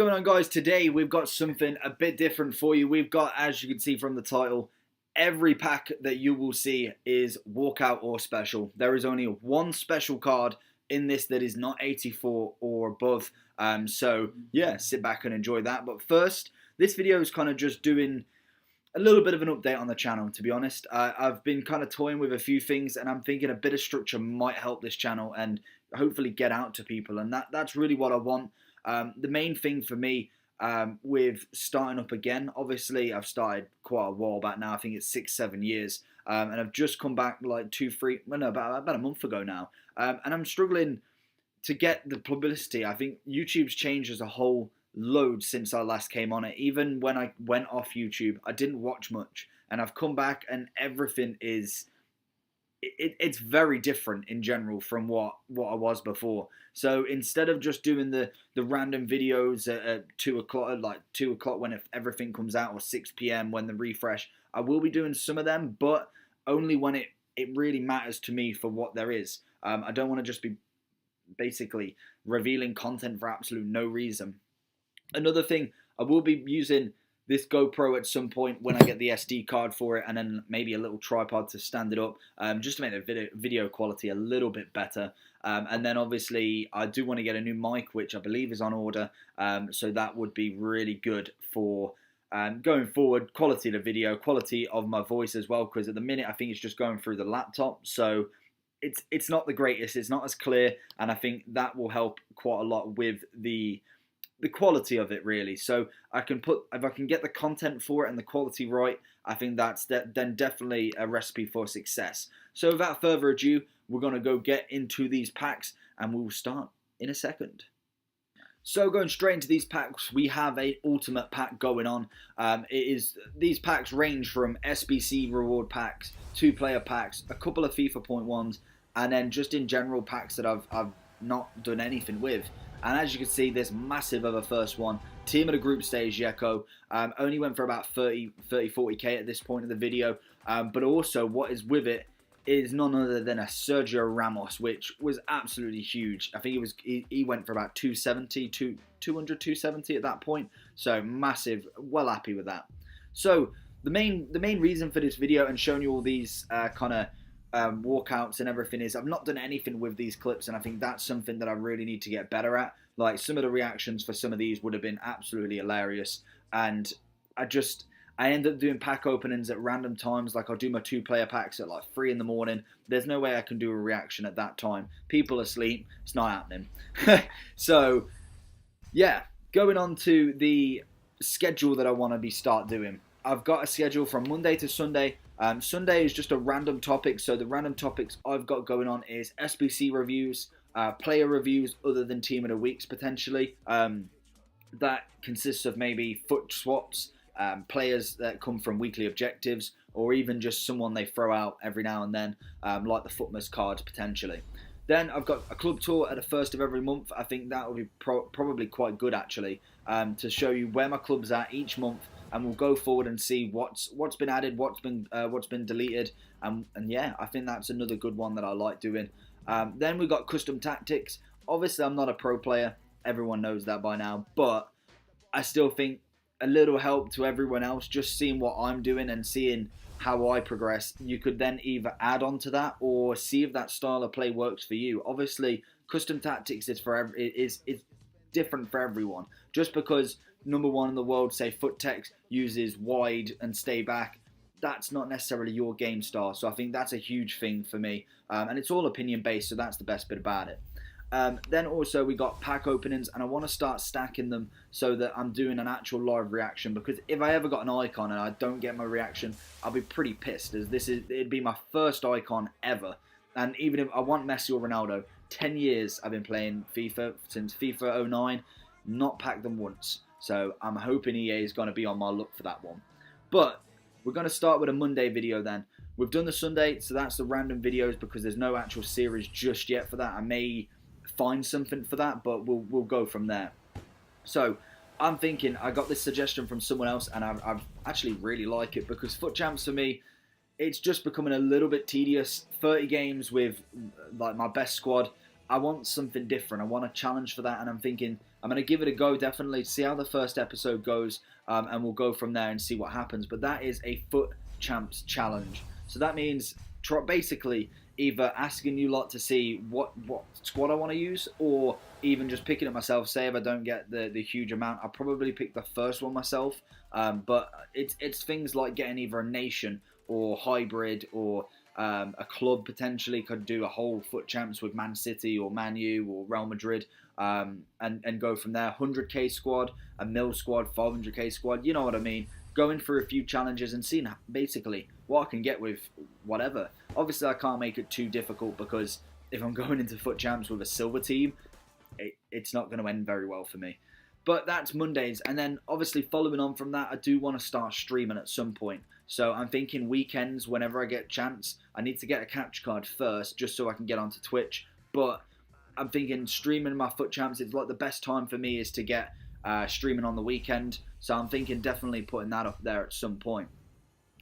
Going on, guys? Today we've got something a bit different for you. We've got, as you can see from the title, every pack that you will see is walkout or special. There is only one special card in this that is not 84 or above. So yeah, sit back and enjoy that. But first, this video is kind of just doing a little bit of an update on the channel, to be honest. I've been kind of toying with a few things, and I'm thinking a bit of structure might help this channel and hopefully get out to people, and that's really what I want. The main thing for me with starting up again, obviously I've started quite a while back now. I think it's 6-7 years, and I've just come back like about a month ago now, and I'm struggling to get the publicity. I think YouTube's changed as a whole load since I last came on it. Even when I went off YouTube, I didn't watch much, and I've come back and everything is it's very different in general from what I was before. So instead of just doing the random videos at 2 o'clock, like 2 o'clock when everything comes out, or 6 p.m. when the refresh, I will be doing some of them, but only when it really matters to me for what there is. I don't want to just be basically revealing content for absolute no reason. Another thing, I will be using this GoPro at some point when I get the SD card for it, and then maybe a little tripod to stand it up, just to make the video quality a little bit better. And then obviously I do want to get a new mic, which I believe is on order, so that would be really good for going forward, quality of the video, quality of my voice as well, because at the minute I think it's just going through the laptop, so it's not the greatest, it's not as clear, and I think that will help quite a lot with the quality of it, really. So if I can get the content for it and the quality right, I think that's then definitely a recipe for success. So without further ado, we're going to go get into these packs, and we'll start in a second. So going straight into these packs, we have a ultimate pack going on. These packs range from SBC reward packs, 2-player packs, a couple of FIFA.1s, and then just in general packs that I've not done anything with. And as you can see, this massive of a first one, team of the group stage Yeko, only went for about 40k at this point in the video, but also what is with it is none other than a Sergio Ramos, which was absolutely huge. I think he went for about 270, 200, 270 at that point, so massive. Well happy with that. So the main reason for this video and showing you all these kind of walkouts and everything is I've not done anything with these clips, and I think that's something that I really need to get better at. Like, some of the reactions for some of these would have been absolutely hilarious, and I end up doing pack openings at random times. Like, I'll do my 2-player packs at like 3 in the morning. There's no way I can do a reaction at that time. People are asleep. It's not happening. So yeah, going on to the schedule that I want to start doing. I've got a schedule from Monday to Sunday. Sunday is just a random topic, so the random topics I've got going on is SBC reviews, player reviews other than Team of the Weeks potentially. That consists of maybe foot swaps, players that come from weekly objectives, or even just someone they throw out every now and then, like the Footmas cards potentially. Then I've got a club tour at the first of every month. I think that will be probably quite good actually, to show you where my club's at each month, and we'll go forward and see what's been added, what's been deleted, and yeah, I think that's another good one that I like doing. Then we've got custom tactics. Obviously, I'm not a pro player. Everyone knows that by now, but I still think a little help to everyone else, just seeing what I'm doing and seeing how I progress. You could then either add on to that or see if that style of play works for you. Obviously, custom tactics is it's different for everyone. Just because number one in the world, say Footex, uses wide and stay back, that's not necessarily your game style. So I think that's a huge thing for me, and it's all opinion based, so that's the best bit about it. Then also we got pack openings, and I want to start stacking them so that I'm doing an actual live reaction, because if I ever got an icon and I don't get my reaction, I'll be pretty pissed, as it'd be my first icon ever. And even if I want Messi or Ronaldo, 10 years I've been playing FIFA, since FIFA19, not packed them once. So I'm hoping EA is going to be on my look for that one. But we're going to start with a Monday video then. We've done the Sunday, so that's the random videos, because there's no actual series just yet for that. I may find something for that, but we'll go from there. So I'm thinking, I got this suggestion from someone else, and I actually really like it, because FUT Champs for me, it's just becoming a little bit tedious. 30 games with like my best squad. I want something different. I want a challenge for that, and I'm thinking I'm going to give it a go, definitely, see how the first episode goes, and we'll go from there and see what happens. But that is a Foot Champs challenge. So that means basically either asking you lot to see what squad I want to use, or even just picking it myself. Say if I don't get the huge amount, I'll probably pick the first one myself. But it's things like getting either a nation or hybrid, or a club potentially. Could do a whole Foot Champs with Man City or Man U or Real Madrid, and go from there. 100k squad, a mil squad, 500k squad, you know what I mean. Going through a few challenges and seeing basically what I can get with whatever. Obviously, I can't make it too difficult, because if I'm going into Foot Champs with a silver team, it's not going to end very well for me. But that's Mondays, and then obviously following on from that, I do want to start streaming at some point. So I'm thinking weekends, whenever I get a chance. I need to get a capture card first, just so I can get onto Twitch. But I'm thinking streaming my Foot Champs, it's like the best time for me is to get streaming on the weekend. So I'm thinking definitely putting that up there at some point.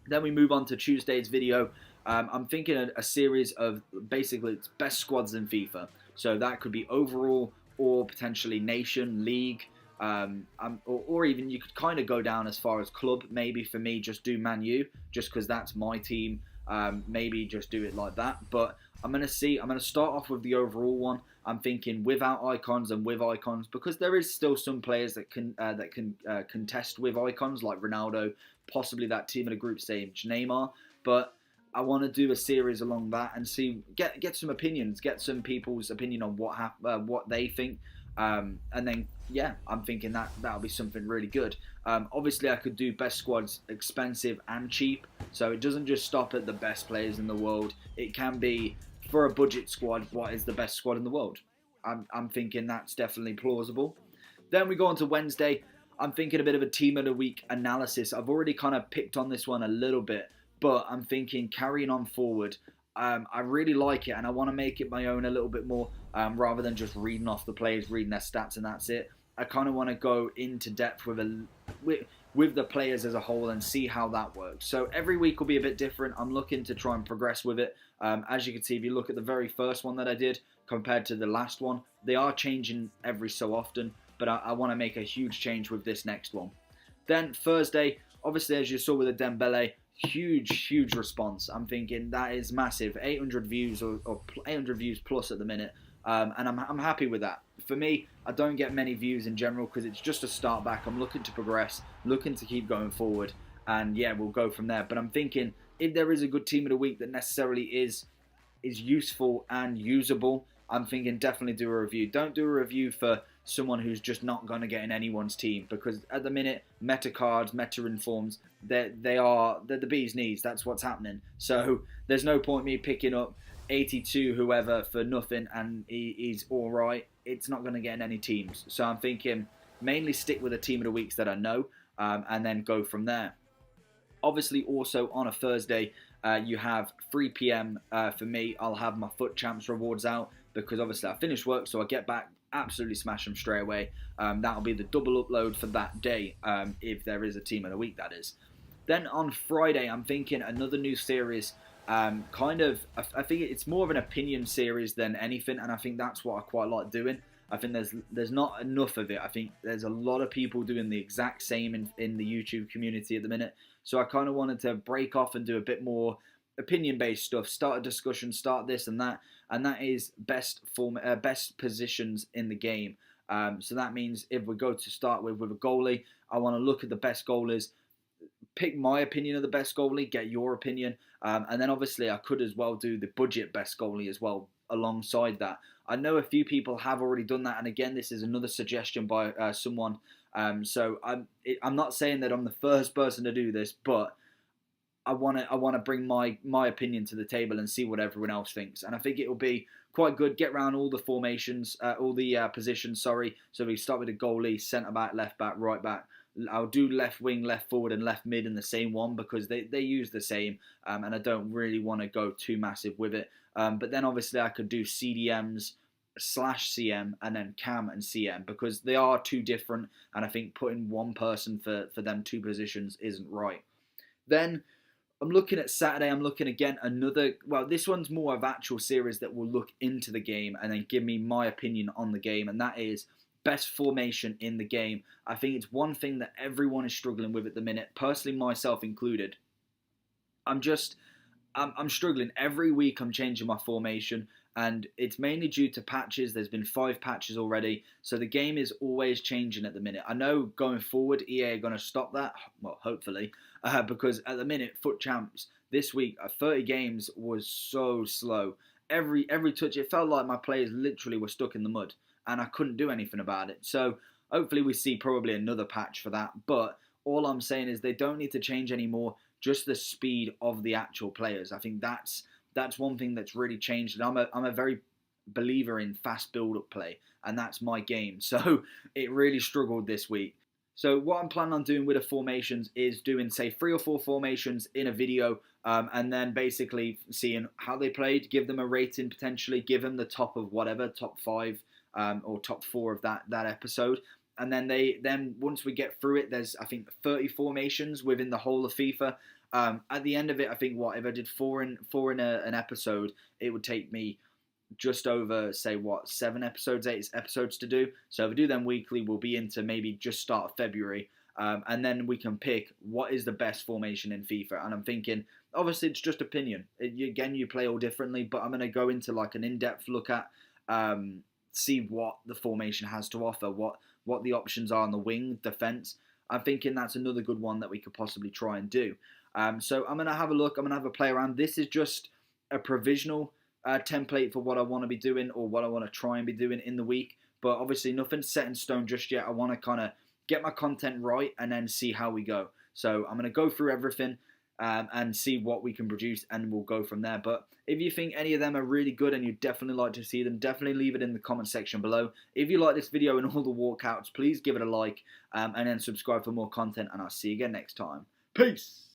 Then we move on to Tuesday's video. I'm thinking a series of basically it's best squads in FIFA. So that could be overall, or potentially nation, league, or even you could kind of go down as far as club. Maybe for me, just do Man U, just because that's my team. Maybe just do it like that. But I'm going to start off with the overall one. I'm thinking without icons and with icons, because there is still some players that can contest with icons, like Ronaldo, possibly that team in a group stage, Neymar. But I want to do a series along that and get some opinions, get some people's opinion on what they think. And then, yeah, I'm thinking that'll be something really good. Obviously, I could do best squads, expensive and cheap. So it doesn't just stop at the best players in the world. It can be, for a budget squad, what is the best squad in the world. I'm thinking that's definitely plausible. Then we go on to Wednesday. I'm thinking a bit of a team of the week analysis. I've already kind of picked on this one a little bit, but I'm thinking carrying on forward. I really like it, and I want to make it my own a little bit more, rather than just reading off the players, reading their stats, and that's it. I kind of want to go into depth with the players as a whole and see how that works. So every week will be a bit different. I'm looking to try and progress with it. As you can see, if you look at the very first one that I did compared to the last one, they are changing every so often, but I want to make a huge change with this next one. Then Thursday, obviously, as you saw with the Dembele, huge response. I'm thinking that is massive. 800 views or 800 views plus at the minute, and I'm happy with that. For me, I don't get many views in general because it's just a start back. I'm looking to progress, looking to keep going forward, and yeah, we'll go from there. But I'm thinking if there is a good team of the week that necessarily is useful and usable, I'm thinking definitely do a review. Don't do a review for someone who's just not going to get in anyone's team, because at the minute, meta cards, meta informs, they're the bee's knees. That's what's happening. So there's no point me picking up 82 whoever for nothing and he's all right. It's not going to get in any teams. So I'm thinking mainly stick with the team of the weeks that I know, and then go from there. Obviously, also on a Thursday, you have 3 p.m. For me. I'll have my Foot Champs rewards out, because obviously I finish work, so I get back, absolutely smash them straight away. That'll be the double upload for that day, if there is a team of the week, that is. Then on Friday, I'm thinking another new series. I think it's more of an opinion series than anything, and I think that's what I quite like doing. I think there's not enough of it. I think there's a lot of people doing the exact same in the YouTube community at the minute. So I kind of wanted to break off and do a bit more opinion-based stuff, start a discussion, start this and that is best positions in the game. So that means if we go to start with a goalie, I want to look at the best goalies, pick my opinion of the best goalie, get your opinion, and then obviously I could as well do the budget best goalie as well alongside that. I know a few people have already done that, and again, this is another suggestion by someone. So I'm not saying that I'm the first person to do this, but I want to bring my opinion to the table and see what everyone else thinks, and I think it will be quite good. Get around all the formations, all the positions. Sorry, so we start with the goalie, centre back, left back, right back. I'll do left wing, left forward, and left mid in the same one because they use the same, and I don't really want to go too massive with it. But then obviously I could do CDMs / CM and then Cam and CM because they are two different, and I think putting one person for them two positions isn't right. Then I'm looking at Saturday. I'm looking again this one's more of actual series that will look into the game and then give me my opinion on the game, and that is best formation in the game. I think it's one thing that everyone is struggling with at the minute, personally myself included. I'm struggling. Every week I'm changing my formation, and it's mainly due to patches. There's been 5 patches already, so the game is always changing at the minute. I know going forward EA are going to stop that, well, hopefully, because at the minute, FUT Champs this week, 30 games was so slow. Every touch, it felt like my players literally were stuck in the mud, and I couldn't do anything about it. So hopefully we see probably another patch for that, but all I'm saying is they don't need to change anymore, just the speed of the actual players. I think that's one thing that's really changed. And I'm a very believer in fast build-up play, and that's my game. So it really struggled this week. So what I'm planning on doing with the formations is doing, say, 3 or 4 formations in a video, and then basically seeing how they played, give them a rating potentially, give them the top of whatever, top 5 or top 4 of that episode. And then once we get through it, there's I think 30 formations within the whole of FIFA. At the end of it, I think if I did four in an episode, it would take me just over, say, 7 episodes, 8 episodes to do. So if we do them weekly, we'll be into maybe just start of February. And then we can pick what is the best formation in FIFA. And I'm thinking, obviously, it's just opinion. Again, you play all differently, but I'm going to go into like an in-depth look at, see what the formation has to offer, what the options are on the wing, defense. I'm thinking that's another good one that we could possibly try and do. So I'm going to have a look. I'm going to have a play around. This is just a provisional template for what I want to be doing or what I want to try and be doing in the week. But obviously nothing's set in stone just yet. I want to kind of get my content right and then see how we go. So I'm going to go through everything and see what we can produce, and we'll go from there. But if you think any of them are really good and you'd definitely like to see them, definitely leave it in the comment section below. If you like this video and all the walkouts, please give it a like and then subscribe for more content, and I'll see you again next time. Peace!